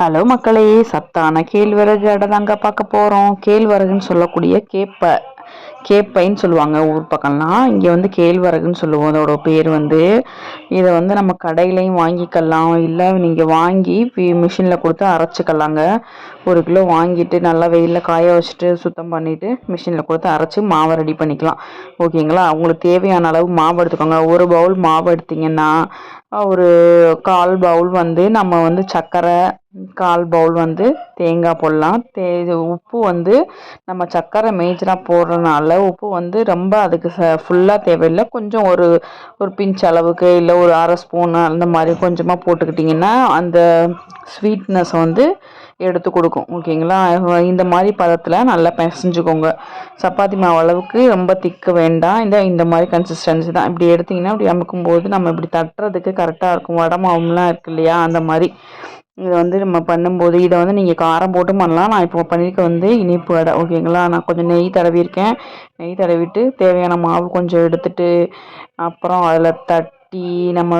Hello மக்களே, சத்தான கேழ்வரகு அடை தாங்க பார்க்க போகிறோம். கேழ்வரகுன்னு சொல்லக்கூடிய கேப்பைன்னு சொல்லுவாங்க ஊர் பக்கம்லாம். இங்கே வந்து கேழ்வரகுன்னு சொல்லுவோம். அதோட பேர் வந்து இதை வந்து நம்ம கடையிலையும் வாங்கிக்கலாம், இல்லை நீங்கள் வாங்கி மிஷினில் கொடுத்து அரைச்சிக்கலாங்க. 1 கிலோ வாங்கிட்டு நல்லா வெயிலில் காய வச்சுட்டு சுத்தம் பண்ணிவிட்டு மிஷினில் கொடுத்து அரைச்சி மாவை ரெடி பண்ணிக்கலாம். ஓகேங்களா? உங்களுக்கு தேவையான அளவு மாவு எடுத்துக்கோங்க. 1 பவுல் மாவு எடுத்திங்கன்னா ஒரு 1/4 பவுல் வந்து நம்ம வந்து சர்க்கரை, 1/4 பவுல் வந்து தேங்காய் போடலாம். உப்பு வந்து நம்ம சர்க்கரை மேஜராக போடுறதுனால உப்பு வந்து ரொம்ப அதுக்கு ஃபுல்லாக தேவையில்லை. கொஞ்சம் ஒரு பிஞ்ச் அளவுக்கு, இல்லை ஒரு 1/2 ஸ்பூன் அந்த மாதிரி கொஞ்சமாக போட்டுக்கிட்டிங்கன்னா அந்த ஸ்வீட்னஸ் வந்து எடுத்து கொடுக்கும். ஓகேங்களா? இந்த மாதிரி பதத்தில் நல்லா பிசைஞ்சுக்கோங்க. சப்பாத்தி மாவு அளவுக்கு ரொம்ப திக்கு வேண்டாம். இந்த மாதிரி கன்சிஸ்டன்சி தான். இப்படி எடுத்திங்கன்னா இப்படி அமுக்கும்போது நம்ம இப்படி தட்டுறதுக்கு கரெக்டாக இருக்கும். வடை மாவுலாம் இருக்கு இல்லையா, அந்த மாதிரி இதை வந்து நம்ம பண்ணும்போது இதை வந்து நீங்கள் காரம் போட்டும் பண்ணலாம். நான் இப்போ பண்ணியிருக்க வந்து இனிப்பு வடை. ஓகேங்களா? நான் கொஞ்சம் நெய் தடவிருக்கேன். நெய் தடவிட்டு தேவையான மாவு கொஞ்சம் எடுத்துட்டு அப்புறம் அதில் தட்டி நான்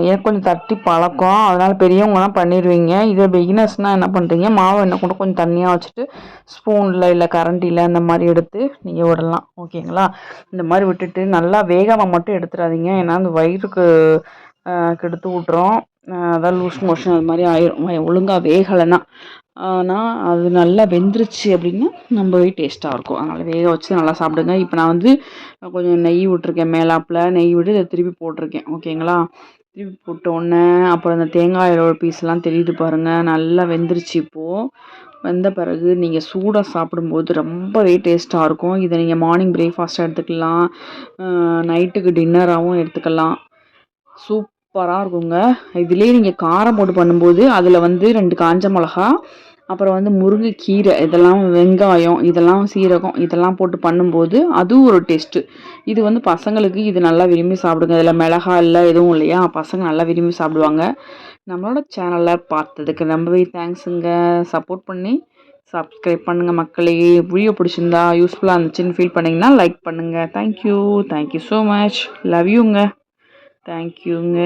எனக்கு கொஞ்சம் தட்டி பழக்கம், அதனால் பெரியவங்கலாம் பண்ணிடுவீங்க. இதே பிகினர்ஸ்னால் என்ன பண்ணுறீங்க, மாவு என்ன கூட கொஞ்சம் தண்ணியாக வச்சுட்டு ஸ்பூனில் இல்லை கரண்டியில் அந்த மாதிரி எடுத்து நீங்கள் விடலாம். ஓகேங்களா? இந்த மாதிரி விட்டுட்டு நல்லா வேகாமல் மட்டும் எடுத்துடாதீங்க, ஏன்னா அந்த வயிறுக்கு கெடுத்து விட்றோம். அதான் லூஸ் மோஷன் அது மாதிரி ஆயிரும் ஒழுங்காக வேகலைன்னா. ஆனால் அது நல்லா வெந்துருச்சு அப்படின்னா ரொம்பவே டேஸ்ட்டாக இருக்கும். அதனால் வேக வச்சு நல்லா சாப்பிடுங்க. இப்போ நான் வந்து கொஞ்சம் நெய் விட்ருக்கேன், மேலாப்பில் நெய் விட்டு இதை திருப்பி போட்டிருக்கேன். ஓகேங்களா? திருப்பி போட்டோடனே அப்புறம் இந்த தேங்காயோட பீஸ்லாம் தெரியுது பாருங்கள், நல்லா வெந்துருச்சு. இப்போது வெந்த பிறகு நீங்கள் சூடாக சாப்பிடும்போது ரொம்பவே டேஸ்ட்டாக இருக்கும். இதை நீங்கள் மார்னிங் பிரேக்ஃபாஸ்ட்டாக எடுத்துக்கலாம், நைட்டுக்கு டின்னராகவும் எடுத்துக்கலாம். சூப்பராக இருக்குங்க. இதுலேயே நீங்கள் காரம் போட்டு பண்ணும்போது அதில் வந்து 2 காஞ்ச மிளகா, அப்புறம் வந்து முருங்கைக்கீரை, இதெல்லாம் வெங்காயம், இதெல்லாம் சீரகம், இதெல்லாம் போட்டு பண்ணும்போது அதுவும் ஒரு டேஸ்ட்டு. இது வந்து பசங்களுக்கு இது நல்லா விரும்பி சாப்பிடுங்க. இதில் மிளகா இல்லை எதுவும் இல்லையா, பசங்க நல்லா விரும்பி சாப்பிடுவாங்க. நம்மளோட சேனலில் பார்த்ததுக்கு ரொம்பவே தேங்க்ஸுங்க. சப்போர்ட் பண்ணி சப்ஸ்கிரைப் பண்ணுங்கள் மக்களே. வீடியோ பிடிச்சிருந்தா யூஸ்ஃபுல்லாக இருந்துச்சுன்னு ஃபீல் பண்ணிங்கன்னா லைக் பண்ணுங்கள். Thank you so much. லவ் யூங்க. தேங்க்யூங்க.